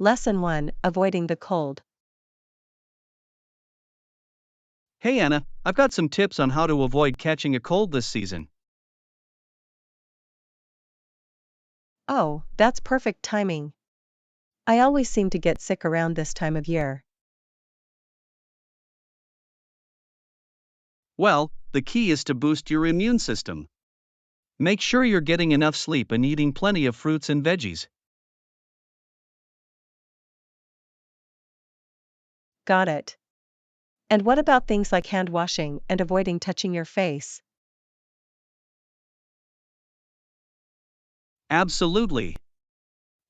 Lesson 1: Avoiding the cold. Hey Anna, I've got some tips on how to avoid catching a cold this season. Oh, that's perfect timing. I always seem to get sick around this time of year. Well, the key is to boost your immune system. Make sure you're getting enough sleep and eating plenty of fruits and veggies. Got it. And what about things like hand washing and avoiding touching your face? Absolutely.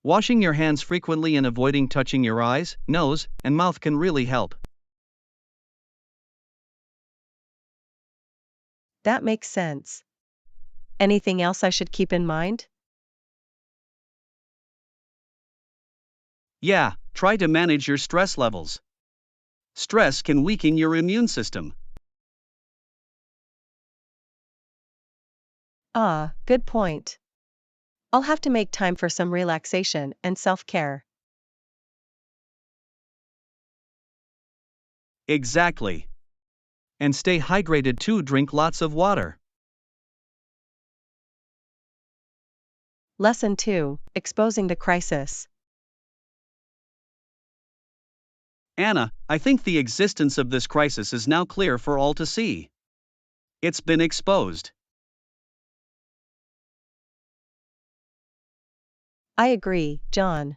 Washing your hands frequently and avoiding touching your eyes, nose, and mouth can really help. That makes sense. Anything else I should keep in mind? Yeah, try to manage your stress levels. Stress can weaken your immune system. Ah, good point. I'll have to make time for some relaxation and self-care. Exactly. And stay hydrated too, drink lots of water. Lesson 2: Exposing the crisis. Anna, I think the existence of this crisis is now clear for all to see. It's been exposed. I agree, John.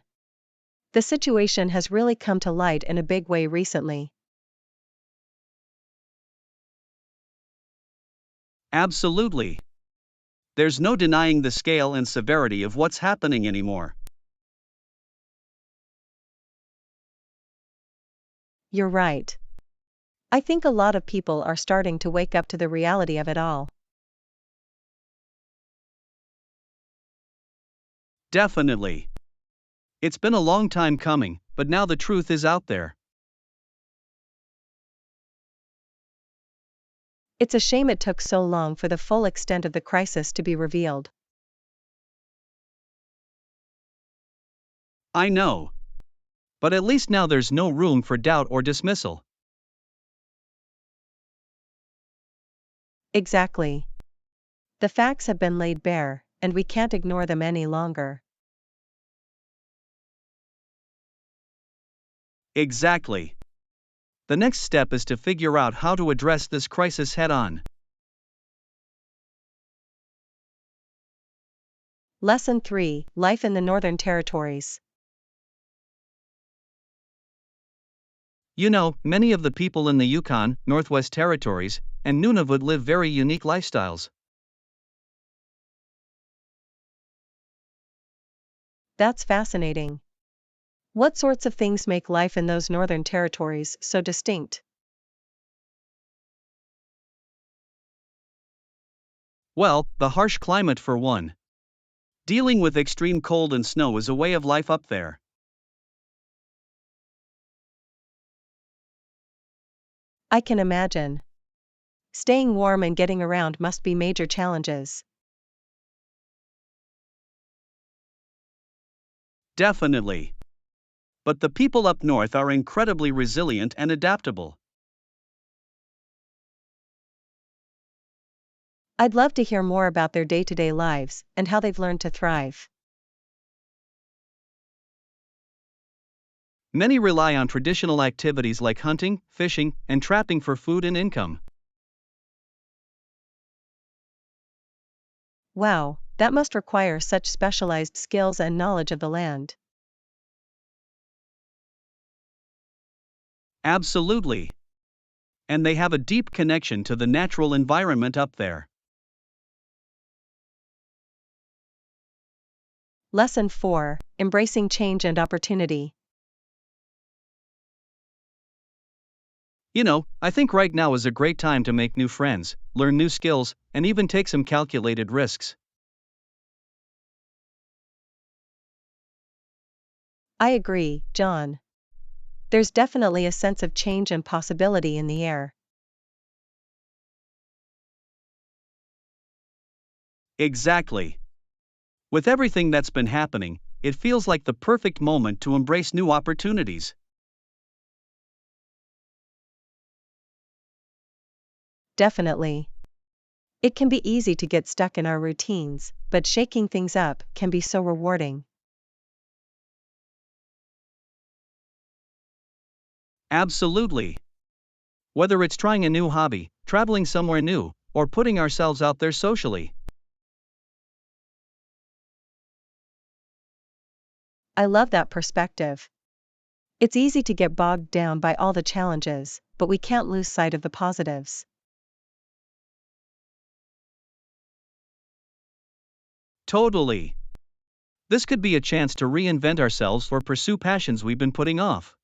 The situation has really come to light in a big way recently. Absolutely. There's no denying the scale and severity of what's happening anymore. You're right. I think a lot of people are starting to wake up to the reality of it all. Definitely. It's been a long time coming, but now the truth is out there. It's a shame it took so long for the full extent of the crisis to be revealed. I know. But at least now there's no room for doubt or dismissal. Exactly. The facts have been laid bare, and we can't ignore them any longer. Exactly. The next step is to figure out how to address this crisis head on. Lesson 3: Life in the Northern Territories. You know, many of the people in the Yukon, Northwest Territories, and Nunavut live very unique lifestyles. That's fascinating. What sorts of things make life in those northern territories so distinct? Well, the harsh climate for one. Dealing with extreme cold and snow is a way of life up there. I can imagine. Staying warm and getting around must be major challenges. Definitely. But the people up north are incredibly resilient and adaptable. I'd love to hear more about their day-to-day lives and how they've learned to thrive. Many rely on traditional activities like hunting, fishing, and trapping for food and income. Wow, that must require such specialized skills and knowledge of the land. Absolutely. And they have a deep connection to the natural environment up there. Lesson 4: Embracing change and opportunity. You know, I think right now is a great time to make new friends, learn new skills, and even take some calculated risks. I agree, John. There's definitely a sense of change and possibility in the air. Exactly. With everything that's been happening, it feels like the perfect moment to embrace new opportunities. Definitely. It can be easy to get stuck in our routines, but shaking things up can be so rewarding. Absolutely. Whether it's trying a new hobby, traveling somewhere new, or putting ourselves out there socially. I love that perspective. It's easy to get bogged down by all the challenges, but we can't lose sight of the positives. Totally. This could be a chance to reinvent ourselves or pursue passions we've been putting off.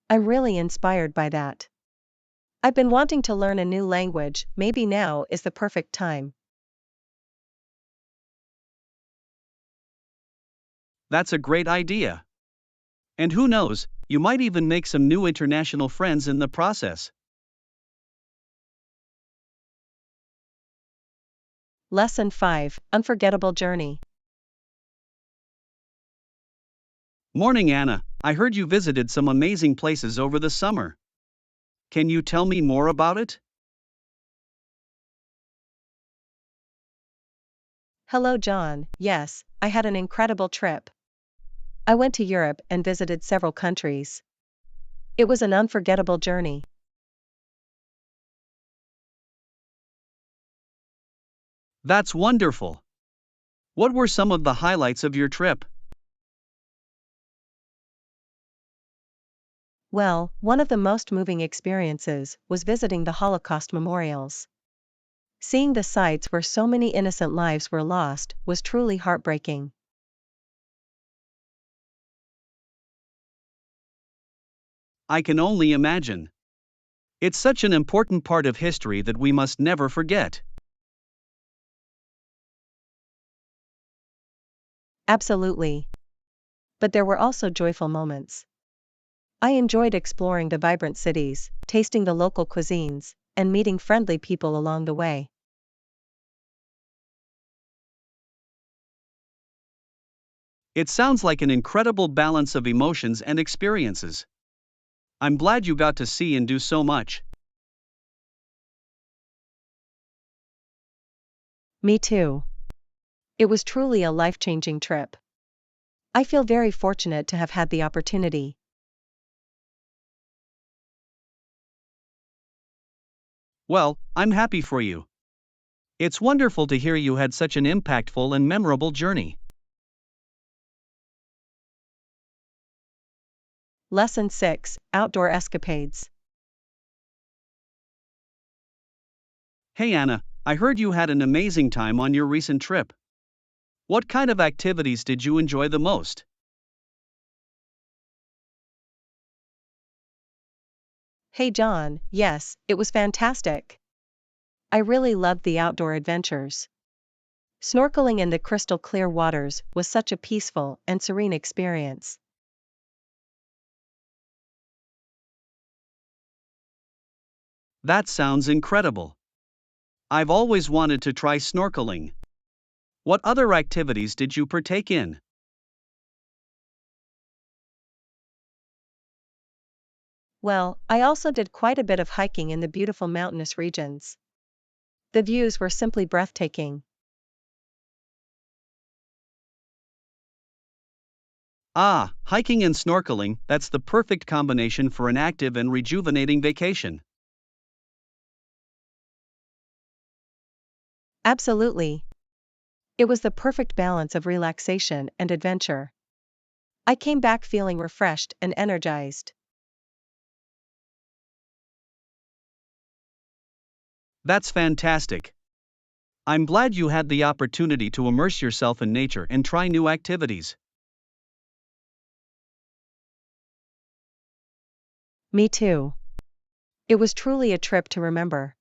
I'm really inspired by that. I've been wanting to learn a new language, maybe now is the perfect time. That's a great idea. And who knows, you might even make some new international friends in the process. Lesson 5: Unforgettable Journey. Morning, Anna. I heard you visited some amazing places over the summer. Can you tell me more about it? Hello, John. Yes, I had an incredible trip. I went to Europe and visited several countries. It was an unforgettable journey. That's wonderful. What were some of the highlights of your trip? Well, one of the most moving experiences was visiting the Holocaust memorials. Seeing the sites where so many innocent lives were lost was truly heartbreaking. I can only imagine. It's such an important part of history that we must never forget. Absolutely. But there were also joyful moments. I enjoyed exploring the vibrant cities, tasting the local cuisines, and meeting friendly people along the way. It sounds like an incredible balance of emotions and experiences. I'm glad you got to see and do so much. Me too. It was truly a life-changing trip. I feel very fortunate to have had the opportunity. Well, I'm happy for you. It's wonderful to hear you had such an impactful and memorable journey. Lesson 6: Outdoor Escapades. Hey Anna, I heard you had an amazing time on your recent trip. What kind of activities did you enjoy the most? Hey John, yes, it was fantastic. I really loved the outdoor adventures. Snorkeling in the crystal clear waters was such a peaceful and serene experience. That sounds incredible. I've always wanted to try snorkeling. What other activities did you partake in? Well, I also did quite a bit of hiking in the beautiful mountainous regions. The views were simply breathtaking. Ah, hiking and snorkeling, that's the perfect combination for an active and rejuvenating vacation. Absolutely. It was the perfect balance of relaxation and adventure. I came back feeling refreshed and energized. That's fantastic. I'm glad you had the opportunity to immerse yourself in nature and try new activities. Me too. It was truly a trip to remember.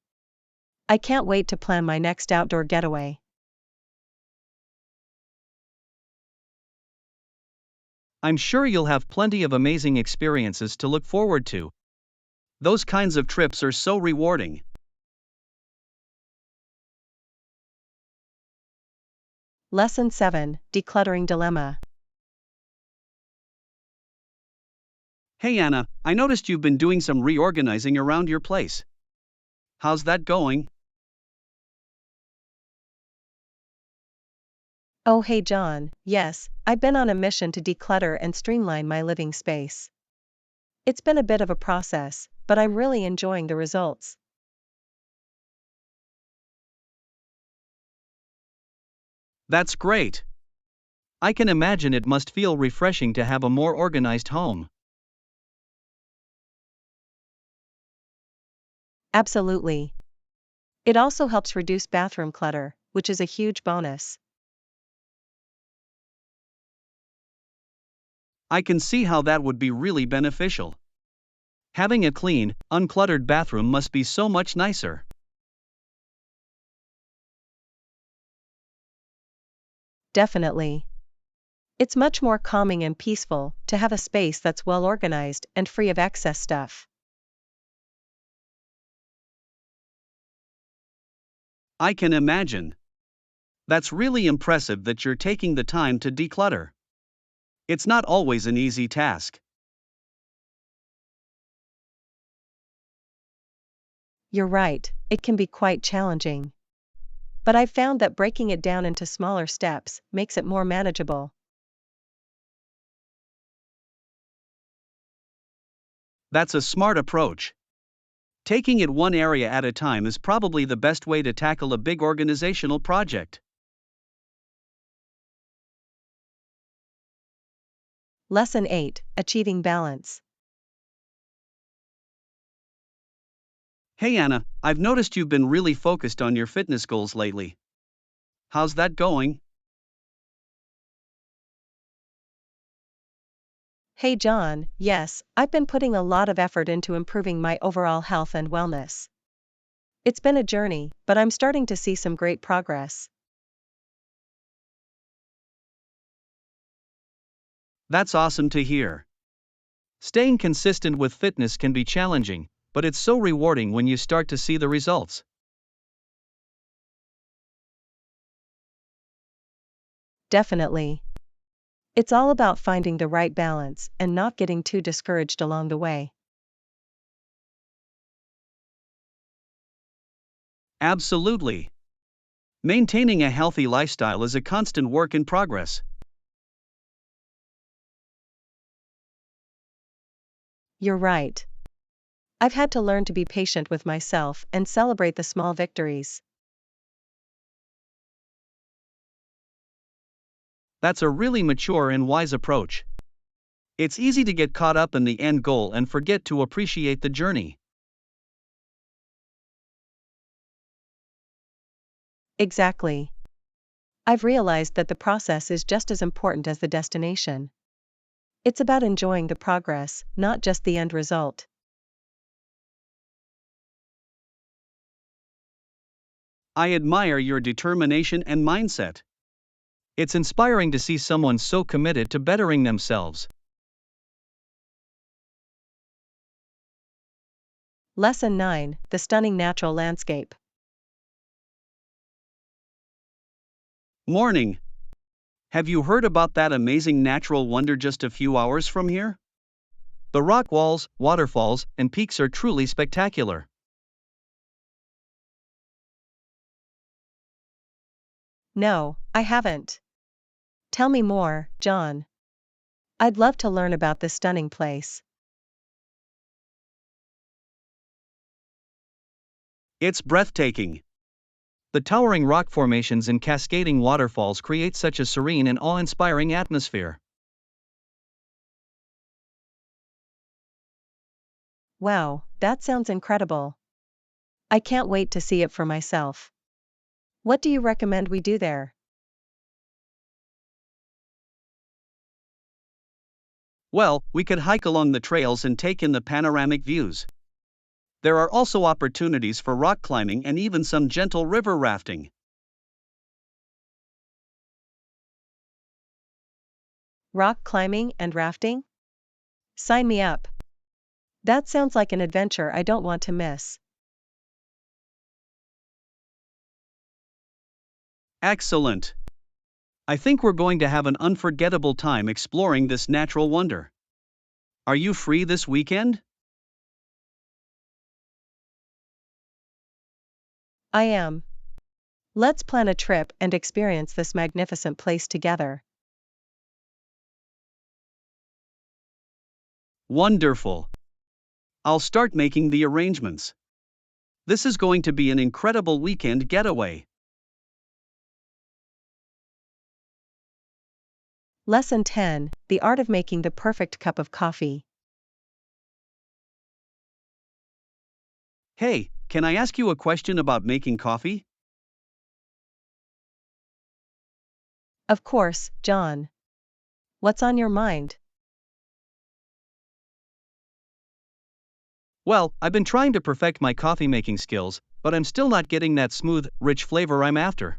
I can't wait to plan my next outdoor getaway. I'm sure you'll have plenty of amazing experiences to look forward to. Those kinds of trips are so rewarding. Lesson 7, Decluttering Dilemma. Hey Anna, I noticed you've been doing some reorganizing around your place. How's that going? Oh hey John, yes, I've been on a mission to declutter and streamline my living space. It's been a bit of a process, but I'm really enjoying the results. That's great. I can imagine it must feel refreshing to have a more organized home. Absolutely. It also helps reduce bathroom clutter, which is a huge bonus. I can see how that would be really beneficial. Having a clean, uncluttered bathroom must be so much nicer. Definitely. It's much more calming and peaceful to have a space that's well organized and free of excess stuff. I can imagine. That's really impressive that you're taking the time to declutter. It's not always an easy task. You're right, it can be quite challenging. But I've found that breaking it down into smaller steps makes it more manageable. That's a smart approach. Taking it one area at a time is probably the best way to tackle a big organizational project. Lesson 8, Achieving Balance. Hey Anna, I've noticed you've been really focused on your fitness goals lately. How's that going? Hey John, yes, I've been putting a lot of effort into improving my overall health and wellness. It's been a journey, but I'm starting to see some great progress. That's awesome to hear. Staying consistent with fitness can be challenging, but it's so rewarding when you start to see the results. Definitely. It's all about finding the right balance and not getting too discouraged along the way. Absolutely. Maintaining a healthy lifestyle is a constant work in progress. You're right. I've had to learn to be patient with myself and celebrate the small victories. That's a really mature and wise approach. It's easy to get caught up in the end goal and forget to appreciate the journey. Exactly. I've realized that the process is just as important as the destination. It's about enjoying the progress, not just the end result. I admire your determination and mindset. It's inspiring to see someone so committed to bettering themselves. Lesson 9, The Stunning Natural Landscape. Morning. Have you heard about that amazing natural wonder just a few hours from here? The rock walls, waterfalls, and peaks are truly spectacular. No, I haven't. Tell me more, John. I'd love to learn about this stunning place. It's breathtaking. The towering rock formations and cascading waterfalls create such a serene and awe-inspiring atmosphere. Wow, that sounds incredible. I can't wait to see it for myself. What do you recommend we do there? Well, we could hike along the trails and take in the panoramic views. There are also opportunities for rock climbing and even some gentle river rafting. Rock climbing and rafting? Sign me up. That sounds like an adventure I don't want to miss. Excellent. I think we're going to have an unforgettable time exploring this natural wonder. Are you free this weekend? I am. Let's plan a trip and experience this magnificent place together. Wonderful. I'll start making the arrangements. This is going to be an incredible weekend getaway. Lesson 10: The Art of Making the Perfect Cup of Coffee. Hey, can I ask you a question about making coffee? Of course, John. What's on your mind? Well, I've been trying to perfect my coffee making skills, but I'm still not getting that smooth, rich flavor I'm after.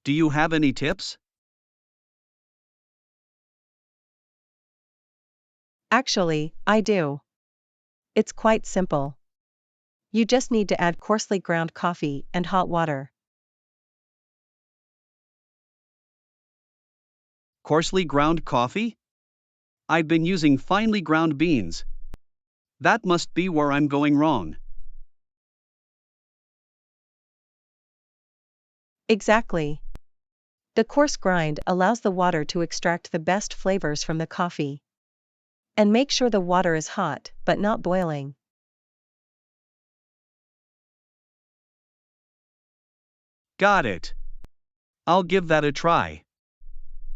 Do you have any tips? Actually, I do. It's quite simple. You just need to add coarsely ground coffee and hot water. Coarsely ground coffee? I've been using finely ground beans. That must be where I'm going wrong. Exactly. The coarse grind allows the water to extract the best flavors from the coffee. And make sure the water is hot, but not boiling. Got it. I'll give that a try.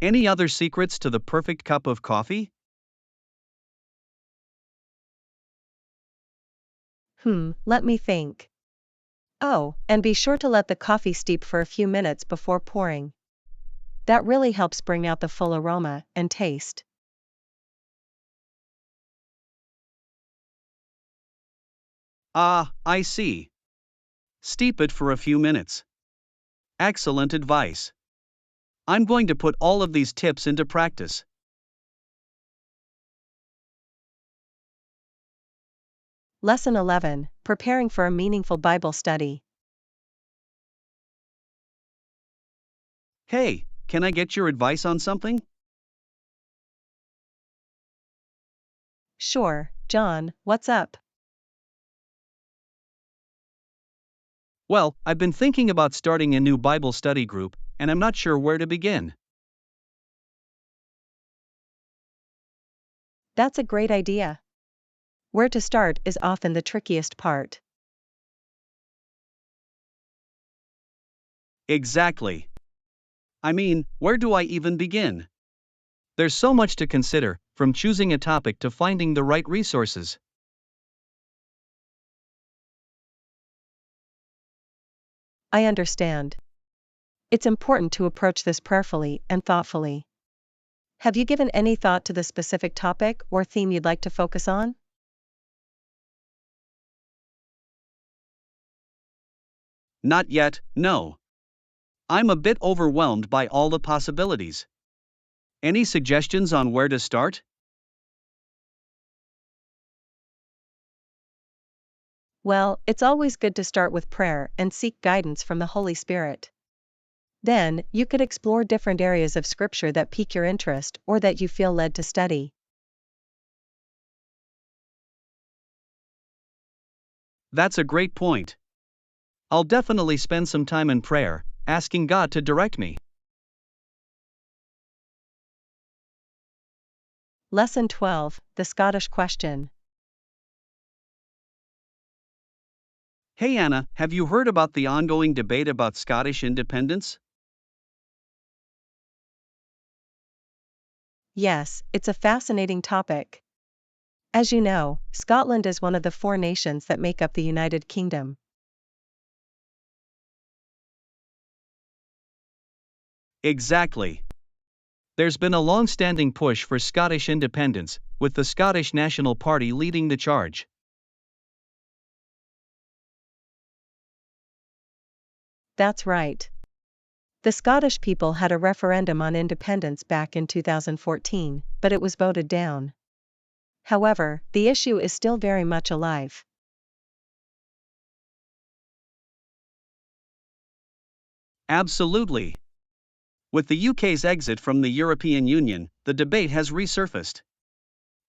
Any other secrets to the perfect cup of coffee? Let me think. Oh, and be sure to let the coffee steep for a few minutes before pouring. That really helps bring out the full aroma and taste. Ah, I see. Steep it for a few minutes. Excellent advice. I'm going to put all of these tips into practice. Lesson 11: Preparing for a Meaningful Bible Study. Hey, can I get your advice on something? Sure, John, what's up? Well, I've been thinking about starting a new Bible study group, and I'm not sure where to begin. That's a great idea. Where to start is often the trickiest part. Exactly. I mean, where do I even begin? There's so much to consider, from choosing a topic to finding the right resources. I understand. It's important to approach this prayerfully and thoughtfully. Have you given any thought to the specific topic or theme you'd like to focus on? Not yet, no. I'm a bit overwhelmed by all the possibilities. Any suggestions on where to start? Well, it's always good to start with prayer and seek guidance from the Holy Spirit. Then, you could explore different areas of Scripture that pique your interest or that you feel led to study. That's a great point. I'll definitely spend some time in prayer, asking God to direct me. Lesson 12: The Scottish Question. Hey Anna, have you heard about the ongoing debate about Scottish independence? Yes, it's a fascinating topic. As you know, Scotland is one of the four nations that make up the United Kingdom. Exactly. There's been a long-standing push for Scottish independence, with the Scottish National Party leading the charge. That's right. The Scottish people had a referendum on independence back in 2014, but it was voted down. However, the issue is still very much alive. Absolutely. With the UK's exit from the European Union, the debate has resurfaced.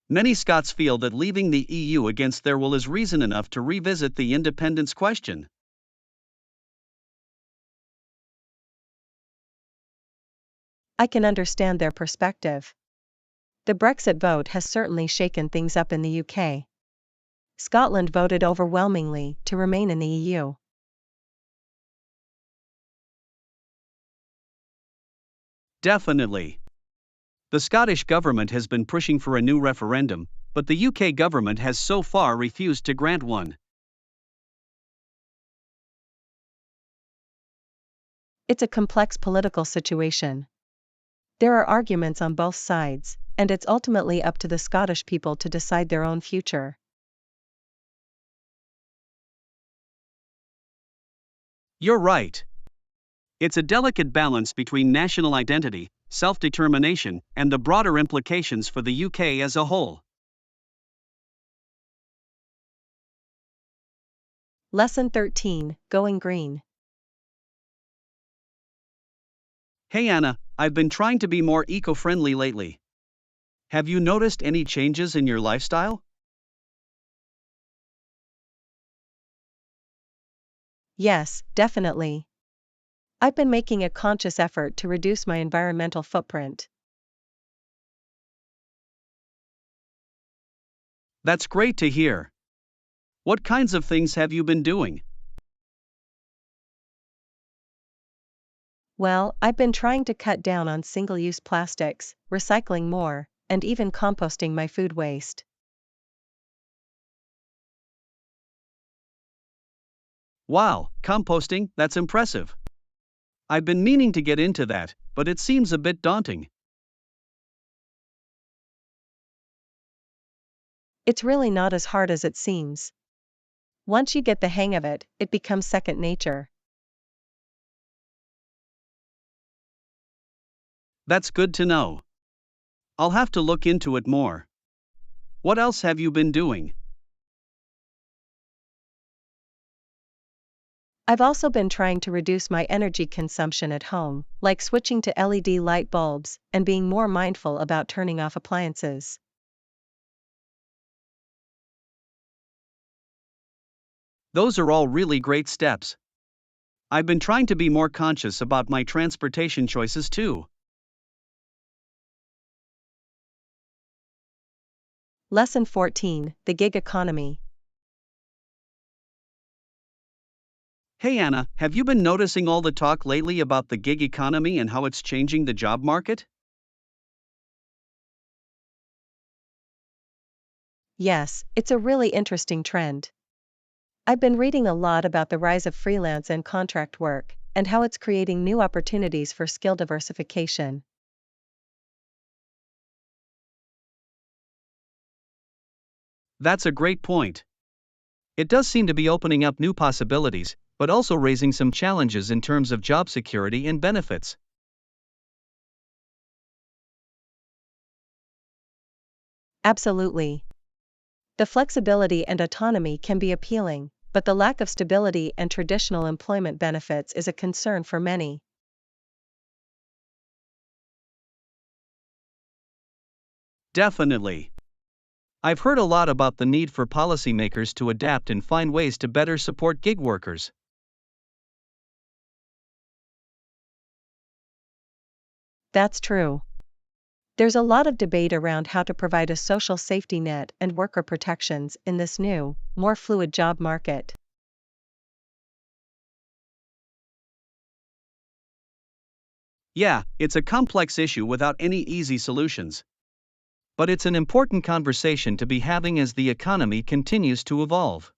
Many Scots feel that leaving the EU against their will is reason enough to revisit the independence question. I can understand their perspective. The Brexit vote has certainly shaken things up in the UK. Scotland voted overwhelmingly to remain in the EU. Definitely. The Scottish government has been pushing for a new referendum, but the UK government has so far refused to grant one. It's a complex political situation. There are arguments on both sides, and it's ultimately up to the Scottish people to decide their own future. You're right. It's a delicate balance between national identity, self-determination, and the broader implications for the UK as a whole. Lesson 13, Going Green. Hey Anna, I've been trying to be more eco-friendly lately. Have you noticed any changes in your lifestyle? Yes, definitely. I've been making a conscious effort to reduce my environmental footprint. That's great to hear. What kinds of things have you been doing? Well, I've been trying to cut down on single-use plastics, recycling more, and even composting my food waste. Wow, composting, that's impressive. I've been meaning to get into that, but it seems a bit daunting. It's really not as hard as it seems. Once you get the hang of it, it becomes second nature. That's good to know. I'll have to look into it more. What else have you been doing? I've also been trying to reduce my energy consumption at home, like switching to LED light bulbs and being more mindful about turning off appliances. Those are all really great steps. I've been trying to be more conscious about my transportation choices too. Lesson 14, The Gig Economy. Hey Anna, have you been noticing all the talk lately about the gig economy and how it's changing the job market? Yes, it's a really interesting trend. I've been reading a lot about the rise of freelance and contract work, and how it's creating new opportunities for skill diversification. That's a great point. It does seem to be opening up new possibilities, but also raising some challenges in terms of job security and benefits. Absolutely. The flexibility and autonomy can be appealing, but the lack of stability and traditional employment benefits is a concern for many. Definitely. I've heard a lot about the need for policymakers to adapt and find ways to better support gig workers. That's true. There's a lot of debate around how to provide a social safety net and worker protections in this new, more fluid job market. Yeah, it's a complex issue without any easy solutions. But it's an important conversation to be having as the economy continues to evolve.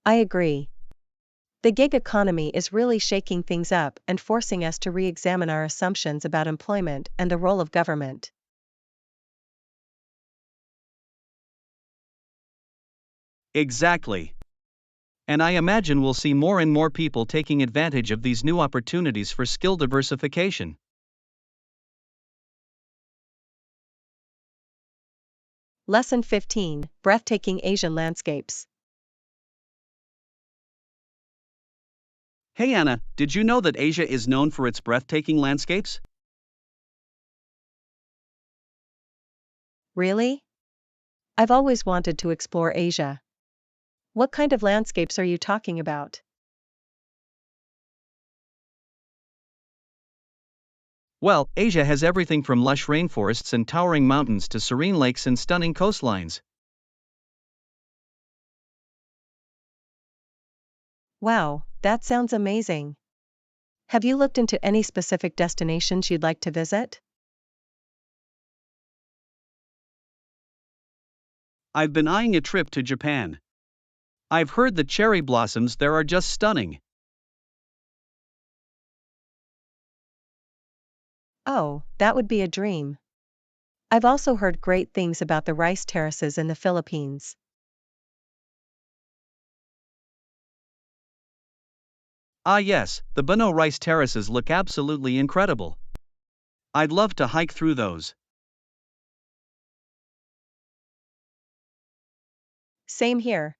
I agree. The gig economy is really shaking things up and forcing us to re-examine our assumptions about employment and the role of government. Exactly. And I imagine we'll see more and more people taking advantage of these new opportunities for skill diversification. Lesson 15, Breathtaking Asian Landscapes. Hey Anna, did you know that Asia is known for its breathtaking landscapes? Really? I've always wanted to explore Asia. What kind of landscapes are you talking about? Well, Asia has everything from lush rainforests and towering mountains to serene lakes and stunning coastlines. Wow, that sounds amazing. Have you looked into any specific destinations you'd like to visit? I've been eyeing a trip to Japan. I've heard the cherry blossoms there are just stunning. Oh, that would be a dream. I've also heard great things about the rice terraces in the Philippines. Ah, yes, the Bano rice terraces look absolutely incredible. I'd love to hike through those. Same here.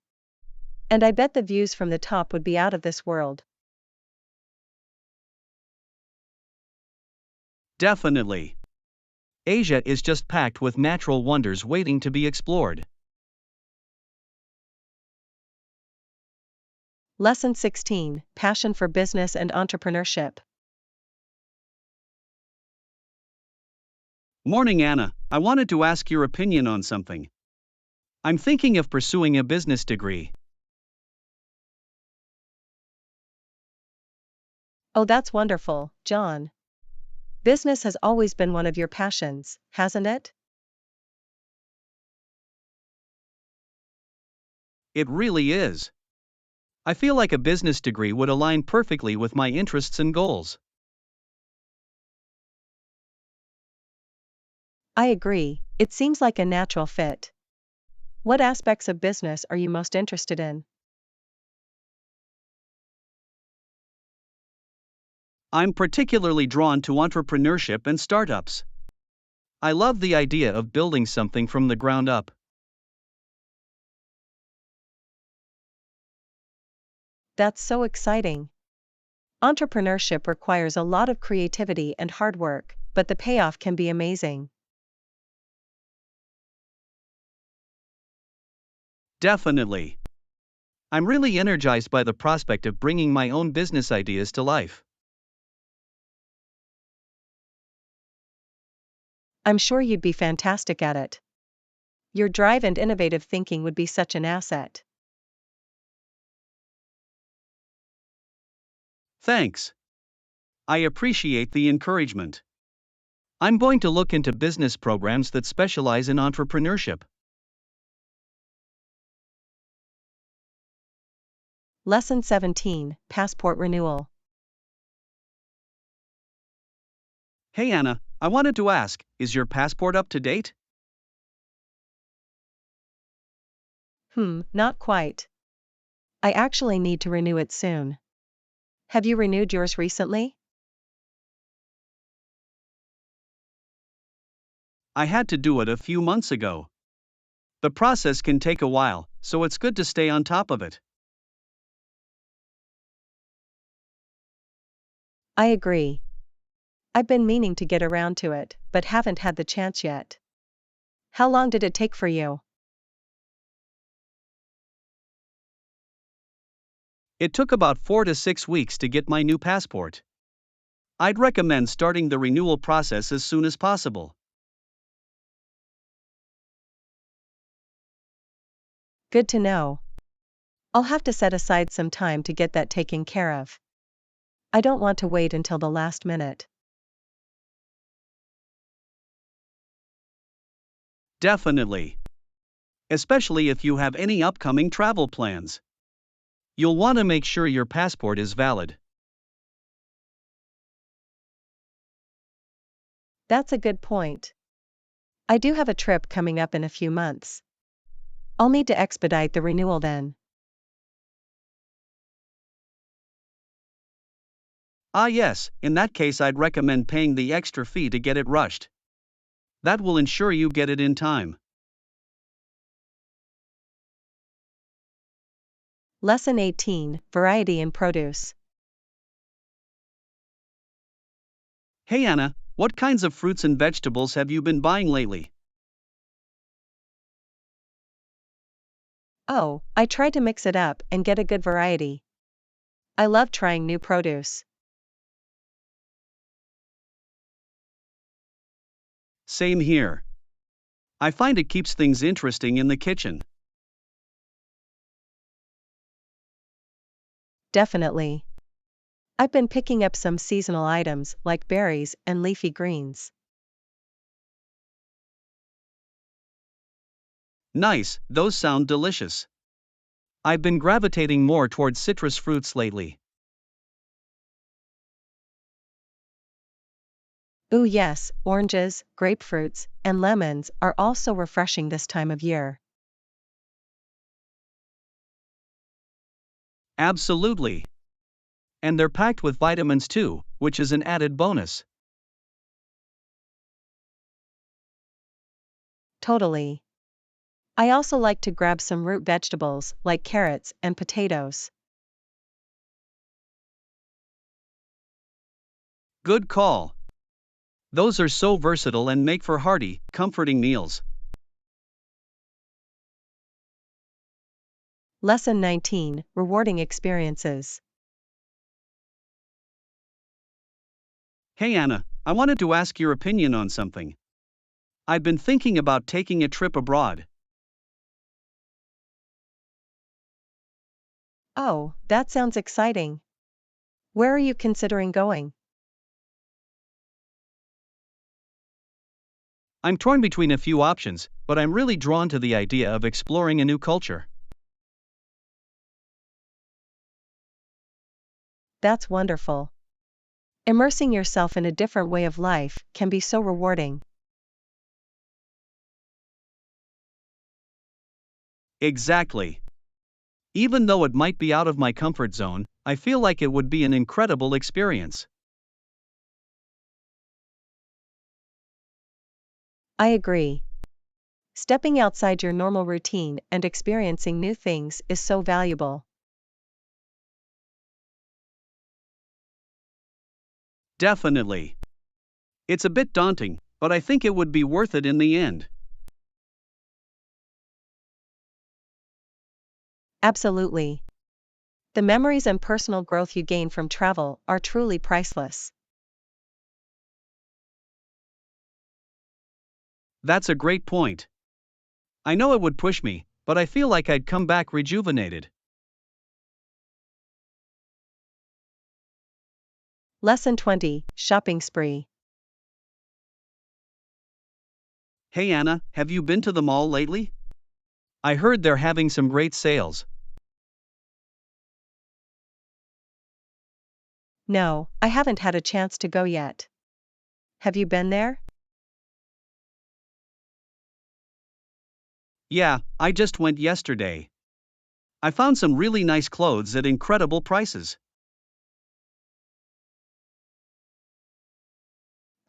And I bet the views from the top would be out of this world. Definitely. Asia is just packed with natural wonders waiting to be explored. Lesson 16: Passion for Business and Entrepreneurship. Morning, Anna. I wanted to ask your opinion on something. I'm thinking of pursuing a business degree. Oh, that's wonderful, John. Business has always been one of your passions, hasn't it? It really is. I feel like a business degree would align perfectly with my interests and goals. I agree, it seems like a natural fit. What aspects of business are you most interested in? I'm particularly drawn to entrepreneurship and startups. I love the idea of building something from the ground up. That's so exciting. Entrepreneurship requires a lot of creativity and hard work, but the payoff can be amazing. Definitely. I'm really energized by the prospect of bringing my own business ideas to life. I'm sure you'd be fantastic at it. Your drive and innovative thinking would be such an asset. Thanks. I appreciate the encouragement. I'm going to look into business programs that specialize in entrepreneurship. Lesson 17: Passport Renewal. Hey Anna, I wanted to ask, is your passport up to date? Not quite. I actually need to renew it soon. Have you renewed yours recently? I had to do it a few months ago. The process can take a while, so it's good to stay on top of it. I agree. I've been meaning to get around to it, but haven't had the chance yet. How long did it take for you? It took about 4 to 6 weeks to get my new passport. I'd recommend starting the renewal process as soon as possible. Good to know. I'll have to set aside some time to get that taken care of. I don't want to wait until the last minute. Definitely. Especially if you have any upcoming travel plans. You'll want to make sure your passport is valid. That's a good point. I do have a trip coming up in a few months. I'll need to expedite the renewal then. Ah, yes, in that case, I'd recommend paying the extra fee to get it rushed. That will ensure you get it in time. Lesson 18: Variety in Produce. Hey Anna, what kinds of fruits and vegetables have you been buying lately? Oh, I try to mix it up and get a good variety. I love trying new produce. Same here. I find it keeps things interesting in the kitchen. Definitely. I've been picking up some seasonal items like berries and leafy greens. Nice, those sound delicious. I've been gravitating more towards citrus fruits lately. Ooh, yes, oranges, grapefruits, and lemons are also refreshing this time of year. Absolutely. And they're packed with vitamins too, which is an added bonus. Totally. I also like to grab some root vegetables like carrots and potatoes. Good call. Those are so versatile and make for hearty, comforting meals. Lesson 19: Rewarding Experiences. Hey Anna, I wanted to ask your opinion on something. I've been thinking about taking a trip abroad. Oh, that sounds exciting. Where are you considering going? I'm torn between a few options, but I'm really drawn to the idea of exploring a new culture. That's wonderful. Immersing yourself in a different way of life can be so rewarding. Exactly. Even though it might be out of my comfort zone, I feel like it would be an incredible experience. I agree. Stepping outside your normal routine and experiencing new things is so valuable. Definitely. It's a bit daunting, but I think it would be worth it in the end. Absolutely. The memories and personal growth you gain from travel are truly priceless. That's a great point. I know it would push me, but I feel like I'd come back rejuvenated. Lesson 20: Shopping Spree. Hey Anna, have you been to the mall lately? I heard they're having some great sales. No, I haven't had a chance to go yet. Have you been there? Yeah, I just went yesterday. I found some really nice clothes at incredible prices.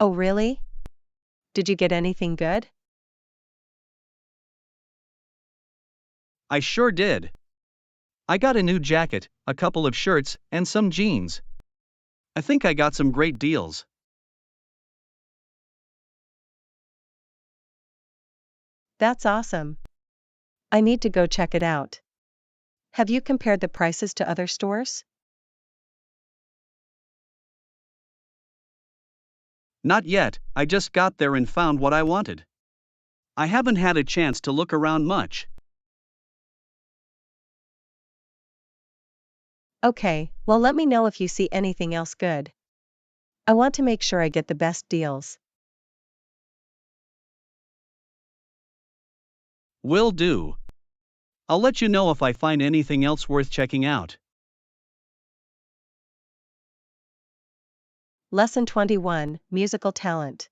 Oh, really? Did you get anything good? I sure did. I got a new jacket, a couple of shirts, and some jeans. I think I got some great deals. That's awesome. I need to go check it out. Have you compared the prices to other stores? Not yet, I just got there and found what I wanted. I haven't had a chance to look around much. Okay, well, let me know if you see anything else good. I want to make sure I get the best deals. Will do. I'll let you know if I find anything else worth checking out. Lesson 21: Musical Talent.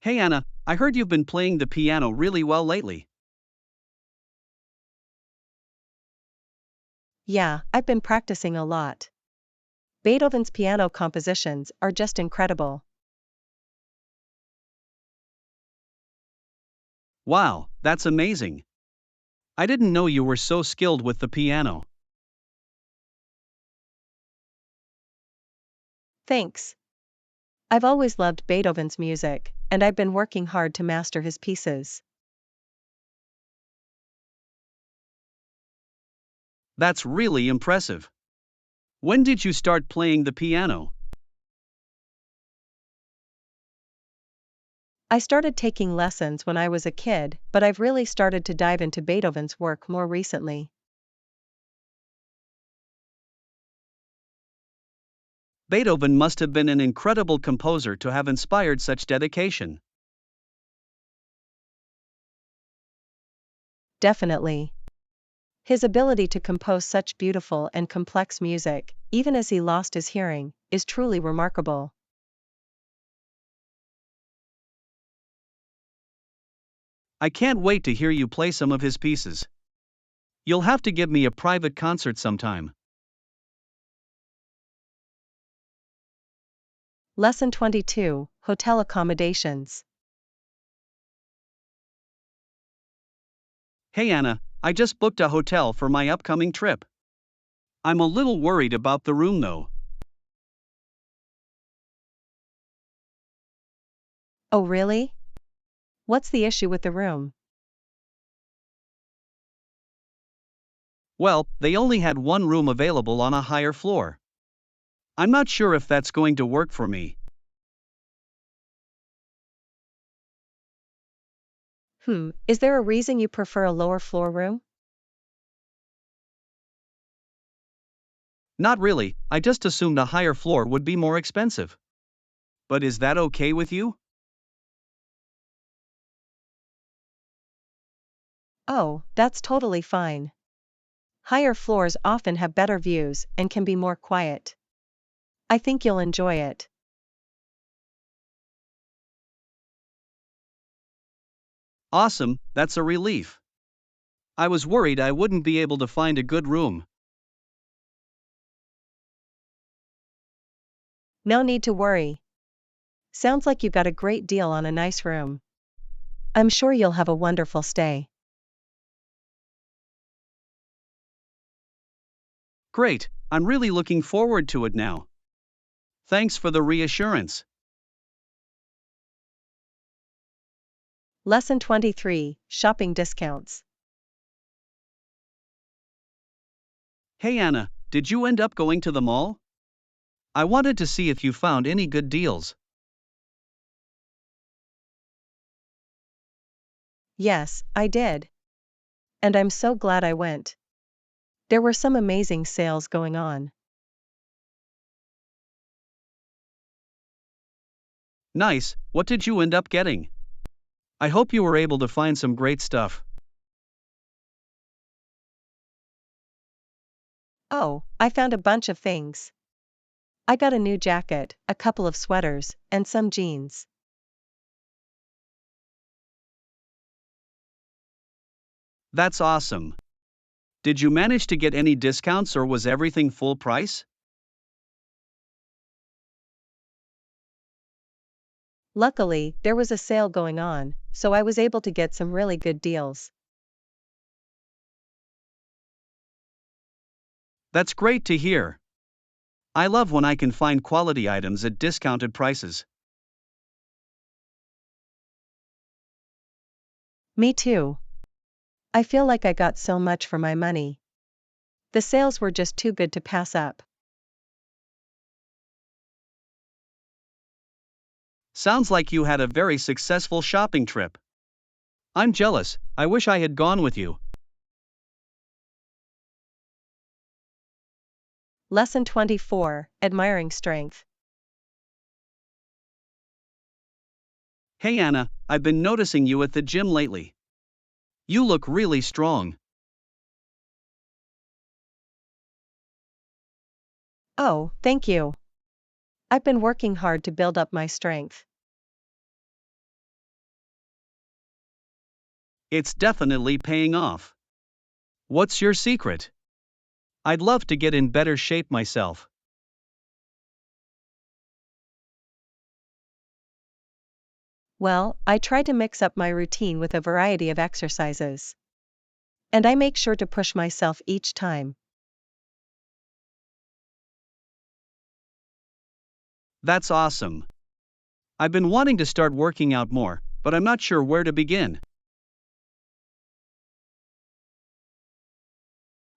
Hey Anna, I heard you've been playing the piano really well lately. Yeah, I've been practicing a lot. Beethoven's piano compositions are just incredible. Wow, that's amazing. I didn't know you were so skilled with the piano. Thanks. I've always loved Beethoven's music, and I've been working hard to master his pieces. That's really impressive. When did you start playing the piano? I started taking lessons when I was a kid, but I've really started to dive into Beethoven's work more recently. Beethoven must have been an incredible composer to have inspired such dedication. Definitely. His ability to compose such beautiful and complex music, even as he lost his hearing, is truly remarkable. I can't wait to hear you play some of his pieces. You'll have to give me a private concert sometime. Lesson 22, Hotel Accommodations. Hey Anna, I just booked a hotel for my upcoming trip. I'm a little worried about the room though. Oh really? What's the issue with the room? Well, they only had one room available on a higher floor. I'm not sure if that's going to work for me. Is there a reason you prefer a lower floor room? Not really, I just assumed a higher floor would be more expensive. But is that okay with you? Oh, that's totally fine. Higher floors often have better views and can be more quiet. I think you'll enjoy it. Awesome, that's a relief. I was worried I wouldn't be able to find a good room. No need to worry. Sounds like you got a great deal on a nice room. I'm sure you'll have a wonderful stay. Great, I'm really looking forward to it now. Thanks for the reassurance. Lesson 23, Shopping Discounts. Hey Anna, did you end up going to the mall? I wanted to see if you found any good deals. Yes, I did. And I'm so glad I went. There were some amazing sales going on. Nice, what did you end up getting? I hope you were able to find some great stuff. Oh, I found a bunch of things. I got a new jacket, a couple of sweaters, and some jeans. That's awesome. Did you manage to get any discounts or was everything full price? Luckily, there was a sale going on, so I was able to get some really good deals. That's great to hear. I love when I can find quality items at discounted prices. Me too. I feel like I got so much for my money. The sales were just too good to pass up. Sounds like you had a very successful shopping trip. I'm jealous, I wish I had gone with you. Lesson 24, Admiring Strength. Hey Anna, I've been noticing you at the gym lately. You look really strong. Oh, thank you. I've been working hard to build up my strength. It's definitely paying off. What's your secret? I'd love to get in better shape myself. Well, I try to mix up my routine with a variety of exercises. And I make sure to push myself each time. That's awesome. I've been wanting to start working out more, but I'm not sure where to begin.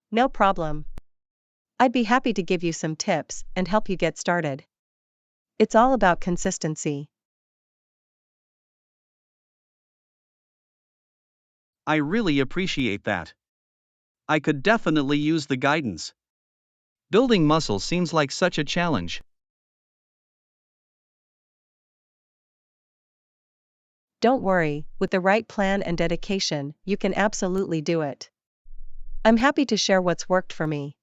No problem. I'd be happy to give you some tips and help you get started. It's all about consistency. I really appreciate that. I could definitely use the guidance. Building muscle seems like such a challenge. Don't worry, with the right plan and dedication, you can absolutely do it. I'm happy to share what's worked for me.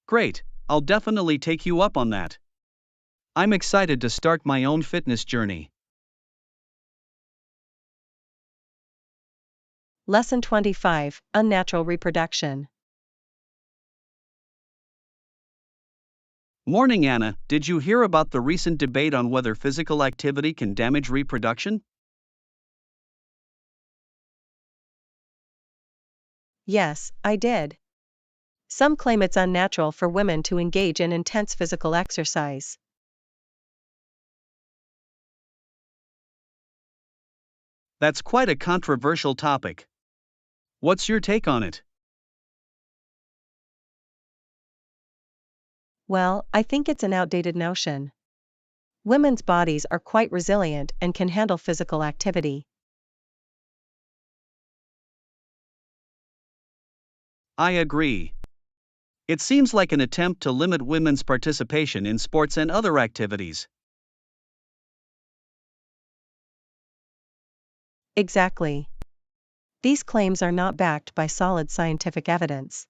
Great, I'll definitely take you up on that. I'm excited to start my own fitness journey. Lesson 25, Unnatural Reproduction. Morning, Anna. Did you hear about the recent debate on whether physical activity can damage reproduction? Yes, I did. Some claim it's unnatural for women to engage in intense physical exercise. That's quite a controversial topic. What's your take on it? Well, I think it's an outdated notion. Women's bodies are quite resilient and can handle physical activity. I agree. It seems like an attempt to limit women's participation in sports and other activities. Exactly. These claims are not backed by solid scientific evidence.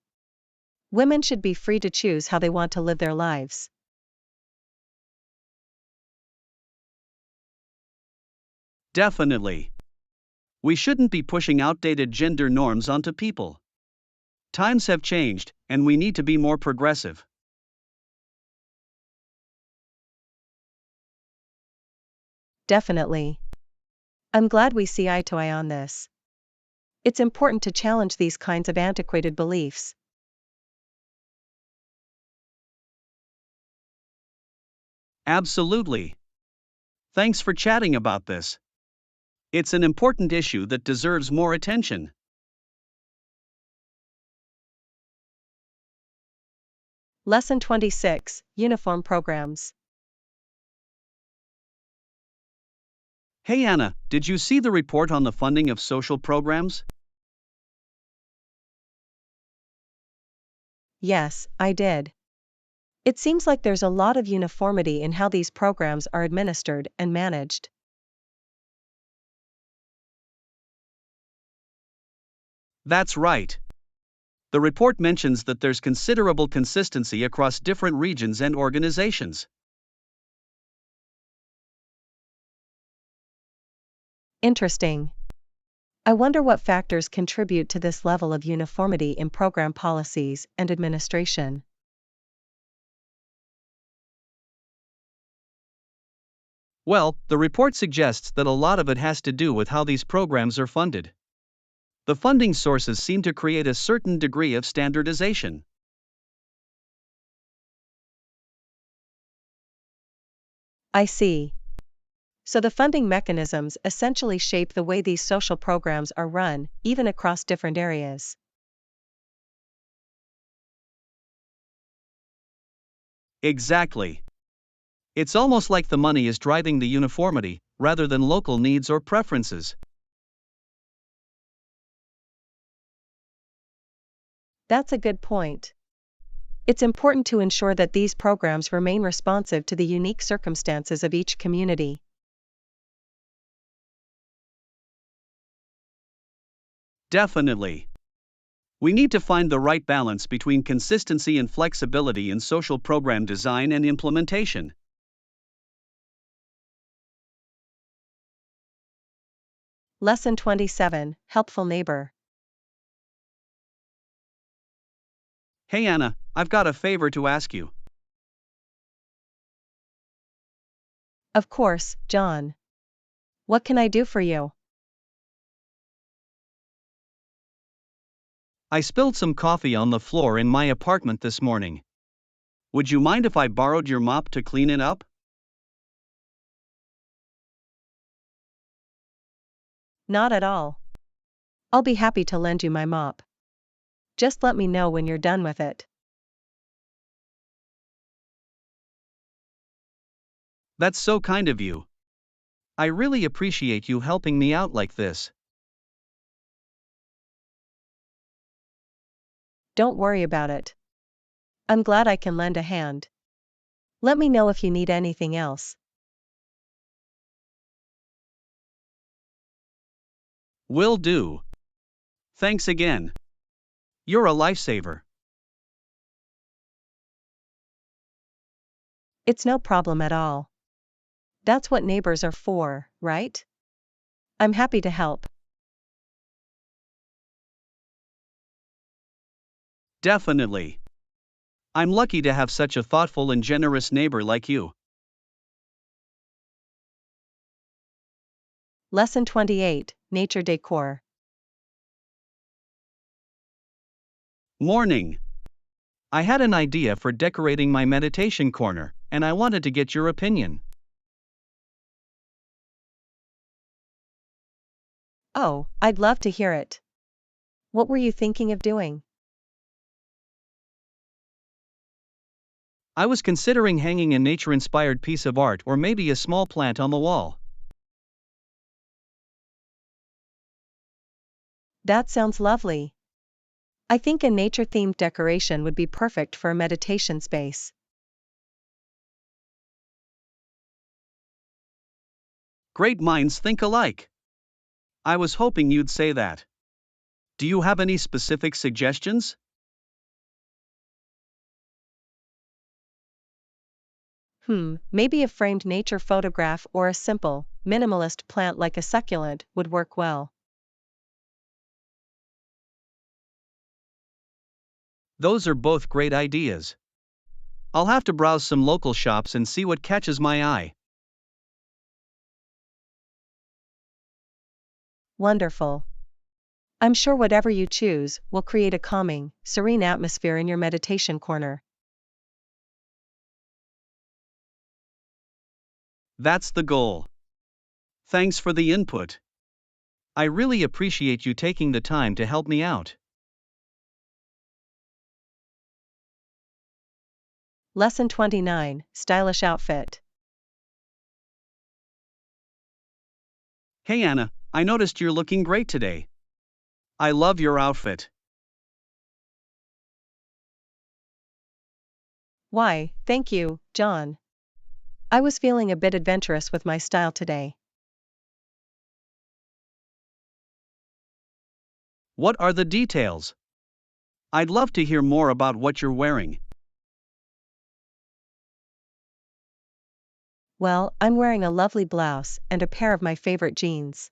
Women should be free to choose how they want to live their lives. Definitely. We shouldn't be pushing outdated gender norms onto people. Times have changed, and we need to be more progressive. Definitely. I'm glad we see eye to eye on this. It's important to challenge these kinds of antiquated beliefs. Absolutely. Thanks for chatting about this. It's an important issue that deserves more attention. Lesson 26, Uniform Programs. Hey Anna, did you see the report on the funding of social programs? Yes, I did. It seems like there's a lot of uniformity in how these programs are administered and managed. That's right. The report mentions that there's considerable consistency across different regions and organizations. Interesting. I wonder what factors contribute to this level of uniformity in program policies and administration. Well, the report suggests that a lot of it has to do with how these programs are funded. The funding sources seem to create a certain degree of standardization. I see. So the funding mechanisms essentially shape the way these social programs are run, even across different areas. Exactly. It's almost like the money is driving the uniformity, rather than local needs or preferences. That's a good point. It's important to ensure that these programs remain responsive to the unique circumstances of each community. Definitely. We need to find the right balance between consistency and flexibility in social program design and implementation. Lesson 27, Helpful Neighbor. Hey Anna, I've got a favor to ask you. Of course, John. What can I do for you? I spilled some coffee on the floor in my apartment this morning. Would you mind if I borrowed your mop to clean it up? Not at all. I'll be happy to lend you my mop. Just let me know when you're done with it. That's so kind of you. I really appreciate you helping me out like this. Don't worry about it. I'm glad I can lend a hand. Let me know if you need anything else. Will do. Thanks again. You're a lifesaver. It's no problem at all. That's what neighbors are for, right? I'm happy to help. Definitely. I'm lucky to have such a thoughtful and generous neighbor like you. Lesson 28, Nature Decor. Morning. I had an idea for decorating my meditation corner, and I wanted to get your opinion. Oh, I'd love to hear it. What were you thinking of doing? I was considering hanging a nature-inspired piece of art or maybe a small plant on the wall. That sounds lovely. I think a nature-themed decoration would be perfect for a meditation space. Great minds think alike. I was hoping you'd say that. Do you have any specific suggestions? Maybe a framed nature photograph or a simple, minimalist plant like a succulent would work well. Those are both great ideas. I'll have to browse some local shops and see what catches my eye. Wonderful. I'm sure whatever you choose will create a calming, serene atmosphere in your meditation corner. That's the goal. Thanks for the input. I really appreciate you taking the time to help me out. Lesson 29, Stylish Outfit. Hey Anna, I noticed you're looking great today. I love your outfit. Why, thank you, John. I was feeling a bit adventurous with my style today. What are the details? I'd love to hear more about what you're wearing. Well, I'm wearing a lovely blouse and a pair of my favorite jeans.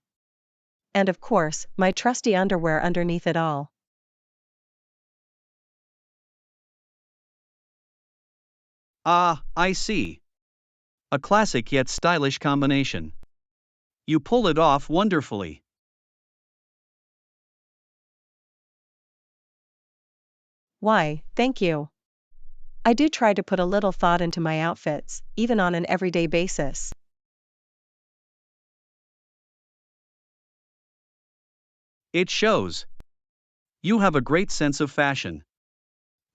And of course, my trusty underwear underneath it all. Ah, I see. A classic yet stylish combination. You pull it off wonderfully. Why, thank you. I do try to put a little thought into my outfits, even on an everyday basis. It shows. You have a great sense of fashion.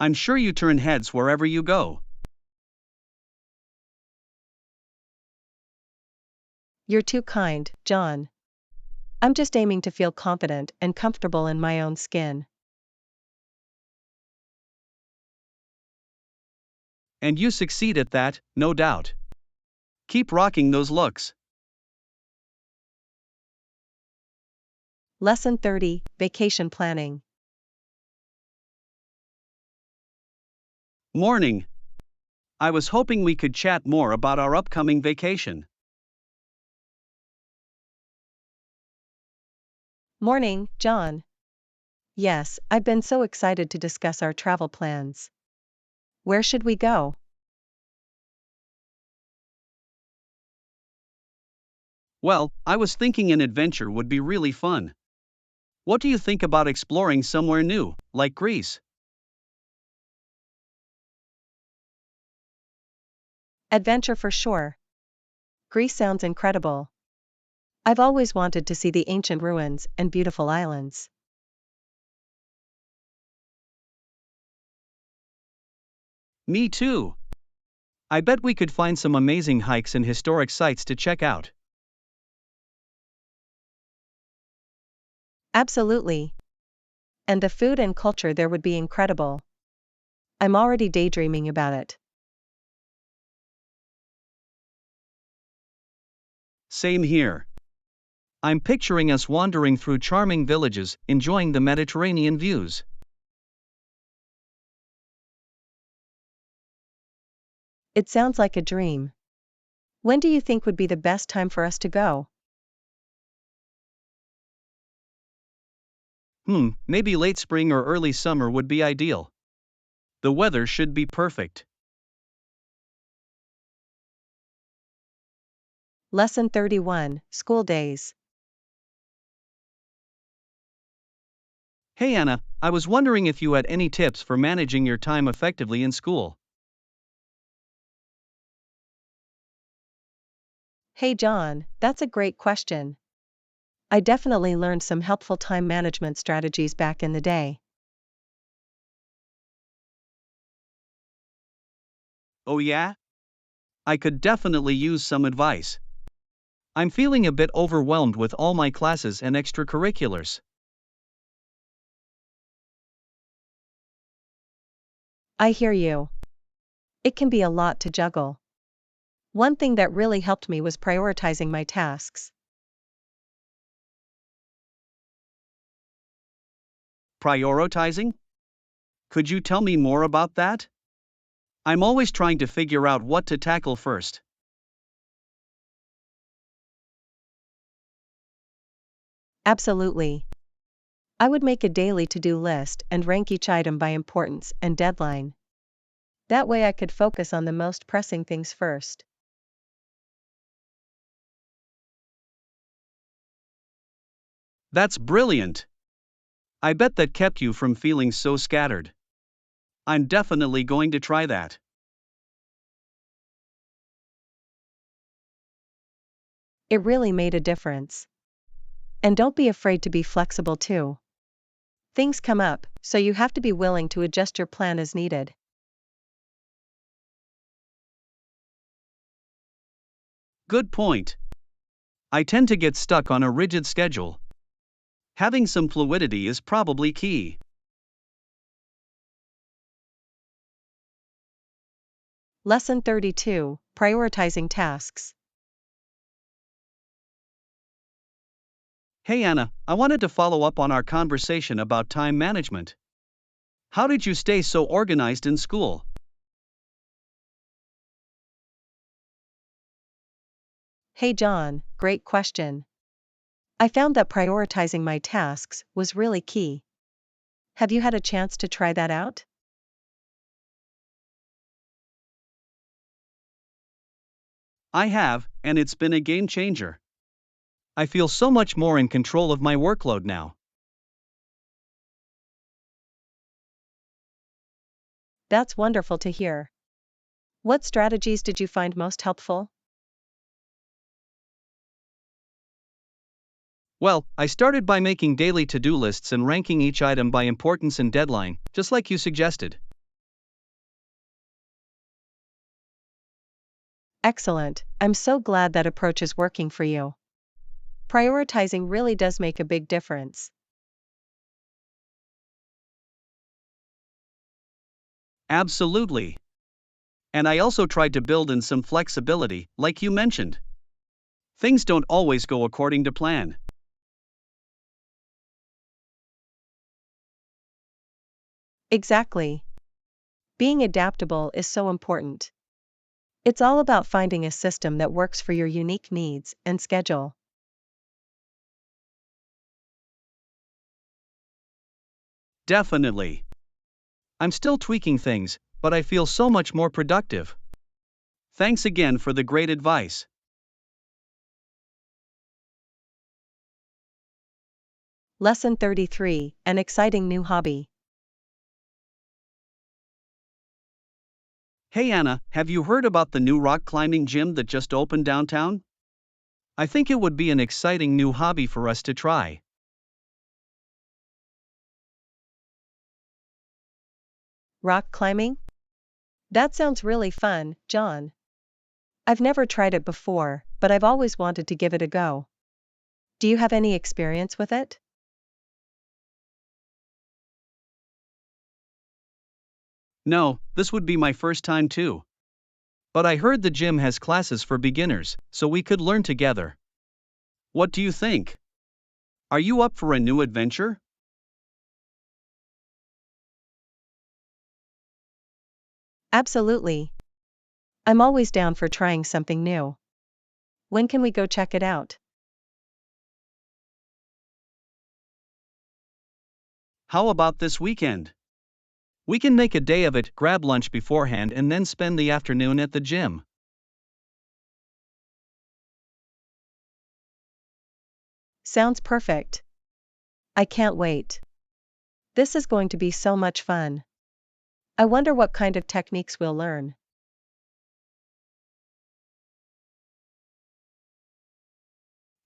I'm sure you turn heads wherever you go. You're too kind, John. I'm just aiming to feel confident and comfortable in my own skin. And you succeed at that, no doubt. Keep rocking those looks. Lesson 30, Vacation Planning. Morning. I was hoping we could chat more about our upcoming vacation. Morning, John. Yes, I've been so excited to discuss our travel plans. Where should we go? Well, I was thinking an adventure would be really fun. What do you think about exploring somewhere new, like Greece? Adventure for sure. Greece sounds incredible. I've always wanted to see the ancient ruins and beautiful islands. Me too. I bet we could find some amazing hikes and historic sites to check out. Absolutely. And the food and culture there would be incredible. I'm already daydreaming about it. Same here. I'm picturing us wandering through charming villages, enjoying the Mediterranean views. It sounds like a dream. When do you think would be the best time for us to go? Maybe late spring or early summer would be ideal. The weather should be perfect. Lesson 31, School Days. Hey Anna, I was wondering if you had any tips for managing your time effectively in school. Hey John, that's a great question. I definitely learned some helpful time management strategies back in the day. Oh yeah? I could definitely use some advice. I'm feeling a bit overwhelmed with all my classes and extracurriculars. I hear you. It can be a lot to juggle. One thing that really helped me was prioritizing my tasks. Prioritizing? Could you tell me more about that? I'm always trying to figure out what to tackle first. Absolutely. I would make a daily to-do list and rank each item by importance and deadline. That way I could focus on the most pressing things first. That's brilliant. I bet that kept you from feeling so scattered. I'm definitely going to try that. It really made a difference. And don't be afraid to be flexible too. Things come up, so you have to be willing to adjust your plan as needed. Good point. I tend to get stuck on a rigid schedule. Having some fluidity is probably key. Lesson 32, Prioritizing Tasks. Hey Anna, I wanted to follow up on our conversation about time management. How did you stay so organized in school? Hey John, great question. I found that prioritizing my tasks was really key. Have you had a chance to try that out? I have, and it's been a game changer. I feel so much more in control of my workload now. That's wonderful to hear. What strategies did you find most helpful? Well, I started by making daily to-do lists and ranking each item by importance and deadline, just like you suggested. Excellent, I'm so glad that approach is working for you. Prioritizing really does make a big difference. Absolutely. And I also tried to build in some flexibility, like you mentioned. Things don't always go according to plan. Exactly. Being adaptable is so important. It's all about finding a system that works for your unique needs and schedule. Definitely. I'm still tweaking things, but I feel so much more productive. Thanks again for the great advice. Lesson 33, an exciting new hobby. Hey Anna, have you heard about the new rock climbing gym that just opened downtown? I think it would be an exciting new hobby for us to try. Rock climbing? That sounds really fun, John. I've never tried it before, but I've always wanted to give it a go. Do you have any experience with it? No, this would be my first time too. But I heard the gym has classes for beginners, so we could learn together. What do you think? Are you up for a new adventure? Absolutely. I'm always down for trying something new. When can we go check it out? How about this weekend? We can make a day of it, grab lunch beforehand, and then spend the afternoon at the gym. Sounds perfect. I can't wait. This is going to be so much fun. I wonder what kind of techniques we'll learn.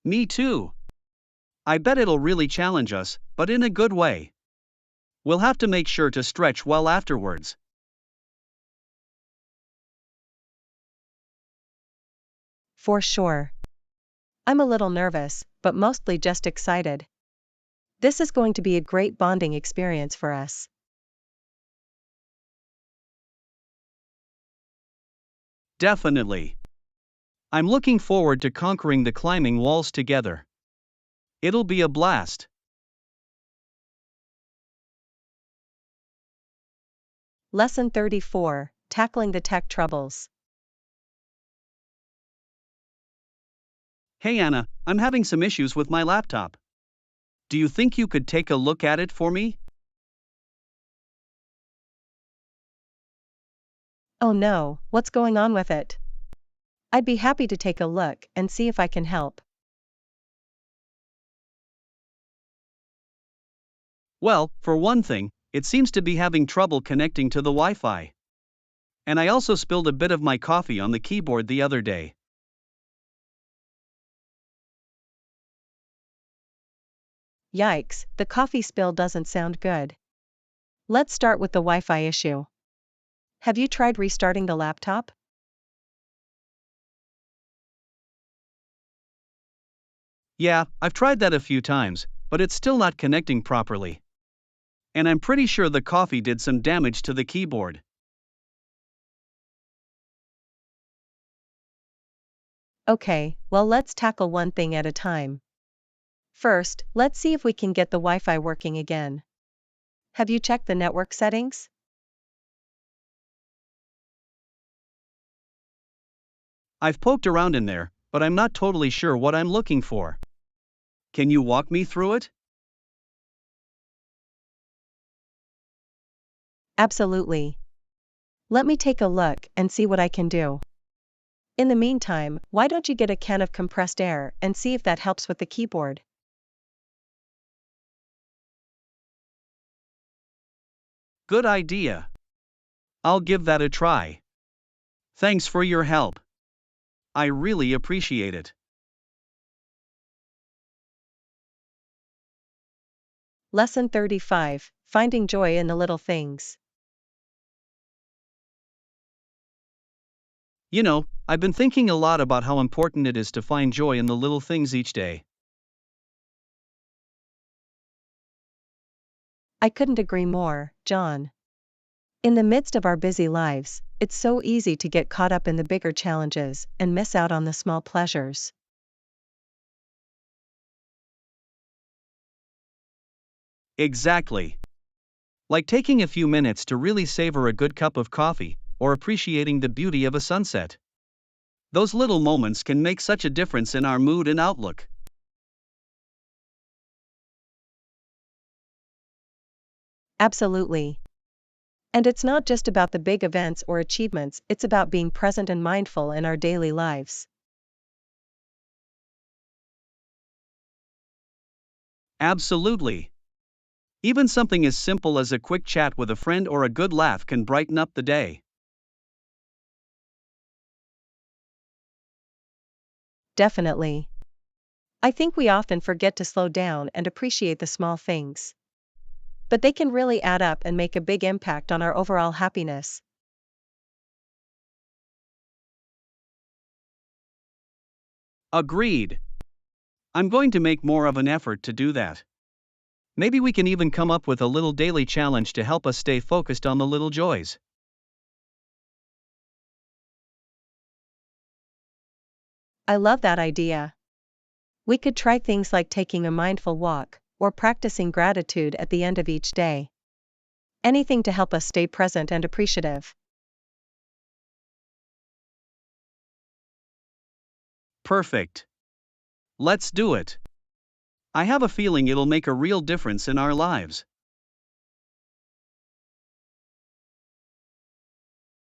Me too. I bet it'll really challenge us, but in a good way. We'll have to make sure to stretch well afterwards. For sure. I'm a little nervous, but mostly just excited. This is going to be a great bonding experience for us. Definitely. I'm looking forward to conquering the climbing walls together. It'll be a blast. Lesson 34, tackling the tech troubles. Hey Anna, I'm having some issues with my laptop. Do you think you could take a look at it for me? Oh no, what's going on with it? I'd be happy to take a look and see if I can help. Well, for one thing, it seems to be having trouble connecting to the Wi-Fi. And I also spilled a bit of my coffee on the keyboard the other day. Yikes, the coffee spill doesn't sound good. Let's start with the Wi-Fi issue. Have you tried restarting the laptop? Yeah, I've tried that a few times, but it's still not connecting properly. And I'm pretty sure the coffee did some damage to the keyboard. Okay, well let's tackle one thing at a time. First, let's see if we can get the Wi-Fi working again. Have you checked the network settings? I've poked around in there, but I'm not totally sure what I'm looking for. Can you walk me through it? Absolutely. Let me take a look and see what I can do. In the meantime, why don't you get a can of compressed air and see if that helps with the keyboard? Good idea. I'll give that a try. Thanks for your help. I really appreciate it. Lesson 35, finding joy in the little things. You know, I've been thinking a lot about how important it is to find joy in the little things each day. I couldn't agree more, John. In the midst of our busy lives, it's so easy to get caught up in the bigger challenges and miss out on the small pleasures. Exactly. Like taking a few minutes to really savor a good cup of coffee, or appreciating the beauty of a sunset. Those little moments can make such a difference in our mood and outlook. Absolutely. And it's not just about the big events or achievements, it's about being present and mindful in our daily lives. Absolutely. Even something as simple as a quick chat with a friend or a good laugh can brighten up the day. Definitely. I think we often forget to slow down and appreciate the small things. But they can really add up and make a big impact on our overall happiness. Agreed. I'm going to make more of an effort to do that. Maybe we can even come up with a little daily challenge to help us stay focused on the little joys. I love that idea. We could try things like taking a mindful walk, or practicing gratitude at the end of each day. Anything to help us stay present and appreciative. Perfect. Let's do it. I have a feeling it'll make a real difference in our lives.